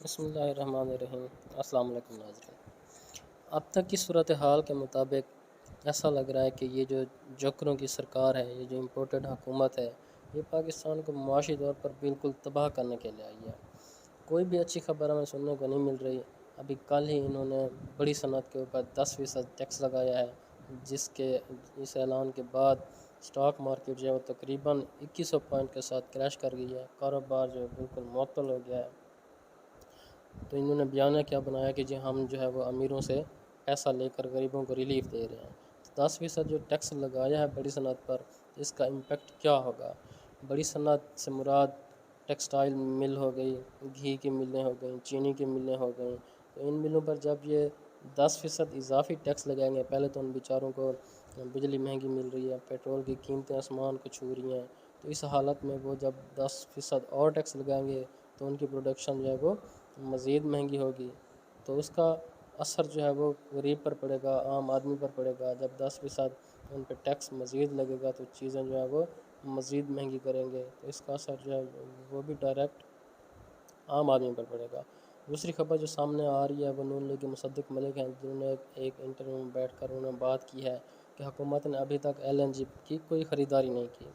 بسم اللہ الرحمن الرحیم۔ السلام علیکم ناظرین۔ اب تک کی صورتحال کے مطابق ایسا لگ رہا ہے کہ یہ جو جوکروں کی سرکار ہے، یہ جو امپورٹڈ حکومت ہے، یہ پاکستان کو معاشی طور پر بالکل تباہ کرنے کے لیے آئی ہے۔ کوئی بھی اچھی خبر ہمیں سننے کو نہیں مل رہی۔ ابھی کل ہی انہوں نے بڑی صنعت کے اوپر 10% ٹیکس لگایا ہے، جس کے اس اعلان کے بعد سٹاک مارکیٹ جو ہے وہ تقریباً 2100 پوائنٹ کے ساتھ کریش کر گئی ہے۔ کاروبار جو ہے بالکل معطل ہو گیا ہے۔ تو انہوں نے بیانیہ کیا بنایا کہ جی ہم جو ہے وہ امیروں سے پیسہ لے کر غریبوں کو ریلیف دے رہے ہیں۔ 10% جو ٹیکس لگایا ہے بڑی صنعت پر، اس کا امپیکٹ کیا ہوگا؟ بڑی صنعت سے مراد ٹیکسٹائل مل ہو گئی، گھی کی ملیں ہو گئیں، چینی کی ملیں ہو گئیں۔ تو ان ملوں پر جب یہ 10% اضافی ٹیکس لگائیں گے، پہلے تو ان بیچاروں کو بجلی مہنگی مل رہی ہے، پیٹرول کی قیمتیں آسمان کو چھو رہی ہیں، تو اس حالت میں وہ جب 10% اور ٹیکس لگائیں گے تو ان کی پروڈکشن جو ہے وہ مزید مہنگی ہوگی۔ تو اس کا اثر جو ہے وہ غریب پر پڑے گا، عام آدمی پر پڑے گا۔ جب 10% ان پہ ٹیکس مزید لگے گا تو چیزیں جو ہے وہ مزید مہنگی کریں گے، تو اس کا اثر جو ہے وہ بھی ڈائریکٹ عام آدمی پر پڑے گا۔ دوسری خبر جو سامنے آ رہی ہے وہ نون لیگ کے مصدق ملک ہیں، جنہوں نے ایک انٹرویو میں بیٹھ کر انہوں نے بات کی ہے کہ حکومت نے ابھی تک LNG کی کوئی خریداری نہیں کی۔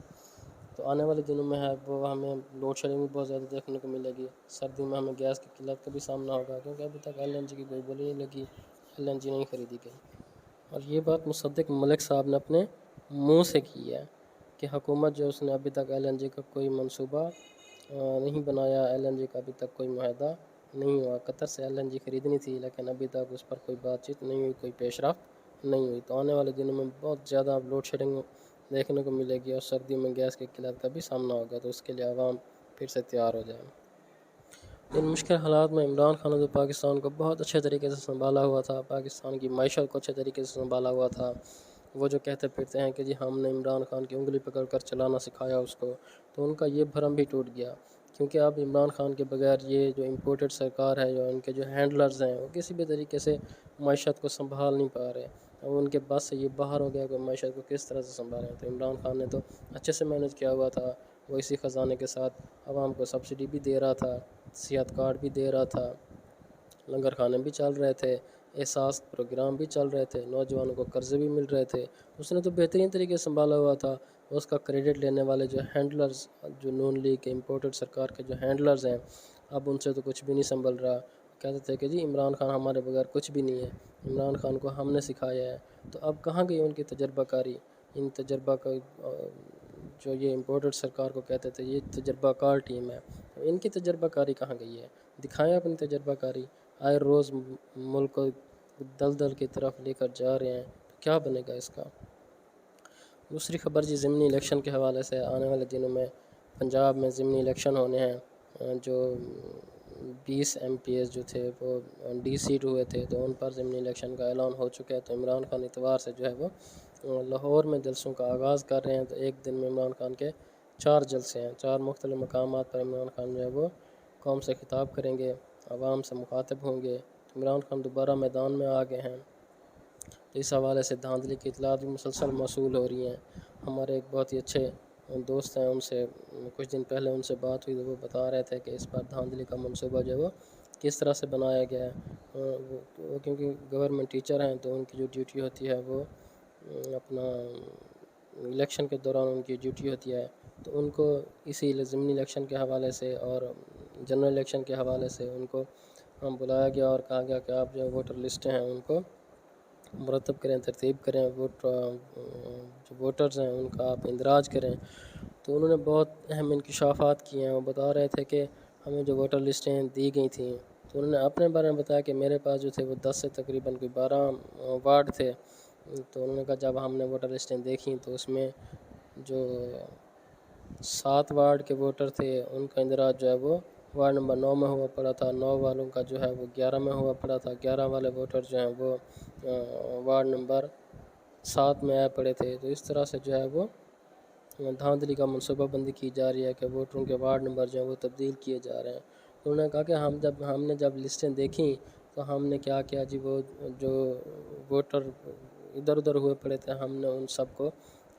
تو آنے والے دنوں میں ہے وہ ہمیں لوڈ شیڈنگ بھی بہت زیادہ دیکھنے کو ملے گی۔ سردی میں ہمیں گیس کی قلت کا بھی سامنا ہوگا، کیونکہ ابھی تک LNG کی کوئی بولی نہیں لگی، LNG نہیں خریدی گئی۔ اور یہ بات مصدق ملک صاحب نے اپنے منہ سے کی ہے کہ حکومت جو اس نے ابھی تک LNG کا کوئی منصوبہ نہیں بنایا، LNG کا ابھی تک کوئی معاہدہ نہیں ہوا۔ قطر سے LNG خریدنی تھی لیکن ابھی تک اس پر کوئی بات چیت نہیں ہوئی، کوئی پیش رفت نہیں ہوئی۔ تو آنے والے دنوں میں بہت زیادہ لوڈ شیڈنگ دیکھنے کو ملے گی، اور سردیوں میں گیس کی قلت کا بھی سامنا ہوگا، تو اس کے لیے عوام پھر سے تیار ہو جائے۔ ان مشکل حالات میں عمران خان نے تو پاکستان کو بہت اچھے طریقے سے سنبھالا ہوا تھا، پاکستان کی معیشت کو اچھے طریقے سے سنبھالا ہوا تھا۔ وہ جو کہتے پھرتے ہیں کہ جی ہم نے عمران خان کی انگلی پکڑ کر چلانا سکھایا اس کو، تو ان کا یہ بھرم بھی ٹوٹ گیا، کیونکہ اب عمران خان کے بغیر یہ جو امپورٹڈ سرکار ہے، جو ان کے جو ہینڈلرز ہیں، وہ کسی بھی طریقے سے معیشت کو سنبھال نہیں پا رہے۔ اب ان کے بس سے یہ باہر ہو گیا کہ معیشت کو کس طرح سے سنبھالیں۔ تو عمران خان نے تو اچھے سے مینج کیا ہوا تھا، وہ اسی خزانے کے ساتھ عوام کو سبسڈی بھی دے رہا تھا، صحت کارڈ بھی دے رہا تھا، لنگر خانے بھی چل رہے تھے، احساس پروگرام بھی چل رہے تھے، نوجوانوں کو قرضے بھی مل رہے تھے۔ اس نے تو بہترین طریقے سے سنبھالا ہوا تھا۔ اس کا کریڈٹ لینے والے جو ہینڈلرز، جو نون لیگ کے امپورٹڈ سرکار کے جو ہینڈلرز ہیں، اب ان سے تو کچھ بھی نہیں سنبھل رہا۔ کہتے تھے کہ جی عمران خان ہمارے بغیر کچھ بھی نہیں ہے، عمران خان کو ہم نے سکھایا ہے۔ تو اب کہاں گئی ان کی تجربہ کاری؟ ان تجربہ کا جو یہ امپورٹڈ سرکار کو کہتے تھے یہ تجربہ کار ٹیم ہے، ان کی تجربہ کاری کہاں گئی ہے؟ دکھائیں اپنی تجربہ کاری۔ آئے روز ملک کو دلدل کی طرف لے کر جا رہے ہیں، تو کیا بنے گا اس کا؟ دوسری خبر جی ضمنی الیکشن کے حوالے سے، آنے والے دنوں میں پنجاب میں ضمنی الیکشن ہونے ہیں۔ جو 20 MPs جو تھے وہ ڈی سیٹ ہوئے تھے، تو ان پر ضمنی الیکشن کا اعلان ہو چکا ہے۔ تو عمران خان اتوار سے جو ہے وہ لاہور میں جلسوں کا آغاز کر رہے ہیں۔ تو ایک دن میں عمران خان کے 4 جلسے ہیں، 4 مختلف مقامات پر عمران خان جو ہے وہ قوم سے خطاب کریں گے، عوام سے مخاطب ہوں گے۔ عمران خان دوبارہ میدان میں آ گئے ہیں، تو اس حوالے سے دھاندلی کی اطلاعات بھی مسلسل موصول ہو رہی ہیں۔ ہمارے ایک بہت ہی اچھے دوست ہیں، ان سے کچھ دن پہلے ان سے بات ہوئی، تو وہ بتا رہے تھے کہ اس پر دھاندلی کا منصوبہ جو ہے وہ کس طرح سے بنایا گیا ہے۔ وہ کیونکہ گورنمنٹ ٹیچر ہیں، تو ان کی جو ڈیوٹی ہوتی ہے وہ اپنا الیکشن کے دوران ان کی ڈیوٹی ہوتی ہے، تو ان کو اسی ضمنی الیکشن کے حوالے سے اور جنرل الیکشن کے حوالے سے ان کو بلایا گیا اور کہا گیا کہ آپ جو ووٹر لسٹیں ہیں ان کو مرتب کریں، ترتیب کریں، جو ووٹرز ہیں ان کا آپ اندراج کریں۔ تو انہوں نے بہت اہم انکشافات کیے ہیں۔ وہ بتا رہے تھے کہ ہمیں جو ووٹر لسٹیں دی گئی تھیں، تو انہوں نے اپنے بارے میں بتایا کہ میرے پاس جو تھے وہ 10 سے تقریباً کوئی 12 وارڈ تھے۔ تو انہوں نے کہا جب ہم نے ووٹر لسٹیں دیکھیں تو اس میں جو 7 وارڈ کے ووٹر تھے ان کا اندراج جو ہے وہ وارڈ نمبر 9 میں ہوا پڑا تھا، 9 والوں کا جو ہے وہ 11 میں ہوا پڑا تھا، 11 والے ووٹر جو ہیں وہ وارڈ نمبر 7 میں آئے پڑے تھے۔ تو اس طرح سے جو ہے وہ دھاندلی کا منصوبہ بندی کی جا رہی ہے کہ ووٹروں کے وارڈ نمبر جو ہیں وہ تبدیل کیے جا رہے ہیں۔ تو انہوں نے کہا کہ ہم نے جب لسٹیں دیکھیں تو ہم نے کیا کیا جی، وہ جو ووٹر ادھر ادھر ہوئے پڑے تھے ہم نے ان سب کو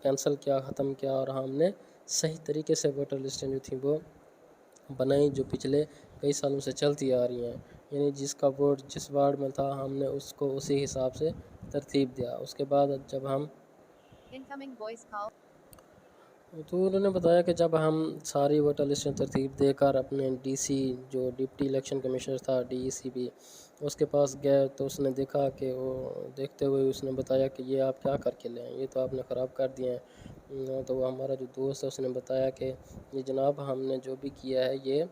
کینسل کیا، ختم کیا، اور ہم نے صحیح طریقے سے ووٹر لسٹیں جو تھیں وہ بنائی، جو پچھلے کئی سالوں سے چلتی آ رہی ہیں، یعنی جس کا ووٹ جس وارڈ میں تھا ہم نے اس کو اسی حساب سے ترتیب دیا۔ اس کے بعد جب ہم تو انہوں نے بتایا کہ جب ہم ساری ووٹر لسٹیں ترتیب دے کر اپنے ڈی سی جو ڈپٹی الیکشن کمشنر تھا ڈی ای سی بھی اس کے پاس گئے تو اس نے دیکھا کہ وہ دیکھتے ہوئے اس نے بتایا کہ یہ آپ کیا کر کے لے ہیں، یہ تو آپ نے خراب کر دیے ہیں۔ تو وہ ہمارا جو دوست ہے اس نے بتایا کہ یہ جناب ہم نے جو بھی کیا ہے یہ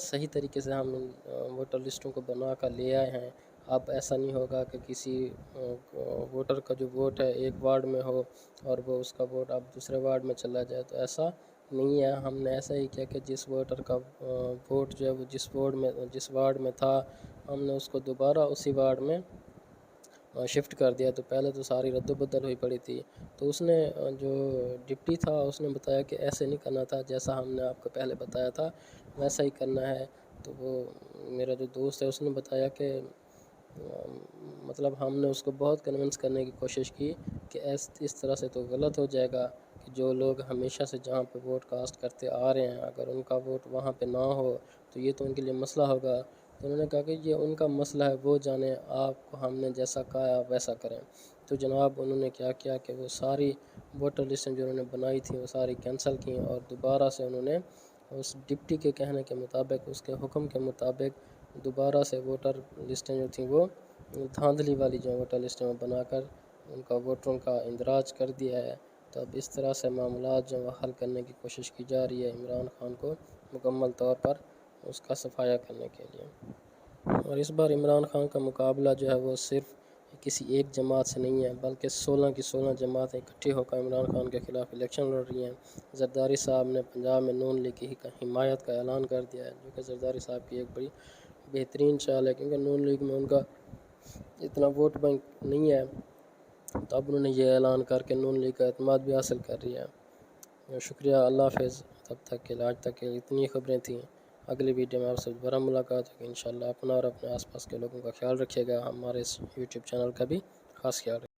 صحیح طریقے سے ہم ووٹر لسٹوں کو بنا کر لے آئے ہیں۔ اب ایسا نہیں ہوگا کہ کسی ووٹر کا جو ووٹ ہے ایک وارڈ میں ہو اور وہ اس کا ووٹ اب دوسرے وارڈ میں چلا جائے، تو ایسا نہیں ہے۔ ہم نے ایسا ہی کیا کہ جس ووٹر کا ووٹ جو ہے وہ جس وارڈ میں تھا ہم نے اس کو دوبارہ اسی وارڈ میں شفٹ کر دیا۔ تو پہلے تو ساری رد و بدل ہوئی پڑی تھی، تو اس نے جو ڈپٹی تھا اس نے بتایا کہ ایسے نہیں کرنا تھا، جیسا ہم نے آپ کو پہلے بتایا تھا ویسا ہی کرنا ہے۔ تو وہ میرا جو دوست ہے اس نے بتایا کہ مطلب ہم نے اس کو بہت کنونس کرنے کی کوشش کی کہ اس طرح سے تو غلط ہو جائے گا کہ جو لوگ ہمیشہ سے جہاں پہ ووٹ کاسٹ کرتے آ رہے ہیں اگر ان کا ووٹ وہاں پہ نہ ہو تو یہ تو ان کے لیے مسئلہ ہوگا۔ تو انہوں نے کہا کہ یہ ان کا مسئلہ ہے، وہ جانیں، آپ کو ہم نے جیسا کہا ہے آپ ویسا کریں۔ تو جناب انہوں نے کیا کیا کہ وہ ساری ووٹر لسٹیں جو انہوں نے بنائی تھیں وہ ساری کینسل کیں اور دوبارہ سے انہوں نے اس ڈپٹی کے کہنے کے مطابق اس کے حکم کے مطابق دوبارہ سے ووٹر لسٹیں جو تھیں وہ دھاندلی والی جو ووٹر لسٹیں وہ بنا کر ان کا ووٹروں کا اندراج کر دیا ہے۔ تو اب اس طرح سے معاملات جو حل کرنے کی کوشش کی جا رہی ہے عمران خان کو مکمل طور پر اس کا صفایا کرنے کے لیے۔ اور اس بار عمران خان کا مقابلہ جو ہے وہ صرف کسی ایک جماعت سے نہیں ہے بلکہ 16 کی 16 جماعتیں اکٹھی ہو کر عمران خان کے خلاف الیکشن لڑ رہی ہیں۔ زرداری صاحب نے پنجاب میں نون لیگ کی حمایت کا اعلان کر دیا ہے، جو کہ زرداری صاحب کی ایک بڑی بہترین چال ہے، کیونکہ نون لیگ میں ان کا اتنا ووٹ بینک نہیں ہے، تو اب انہوں نے یہ اعلان کر کے نون لیگ کا اعتماد بھی حاصل کر رہی ہے۔ شکریہ، اللہ حافظ۔ تب تک کے آج تک کے اتنی خبریں تھیں، اگلی ویڈیو میں آپ سے دوبارہ ملاقات ہوگی انشاءاللہ۔ اپنا اور اپنے آس پاس کے لوگوں کا خیال رکھیے گا، ہمارے اس یوٹیوب چینل کا بھی خاص خیال رکھیے گا۔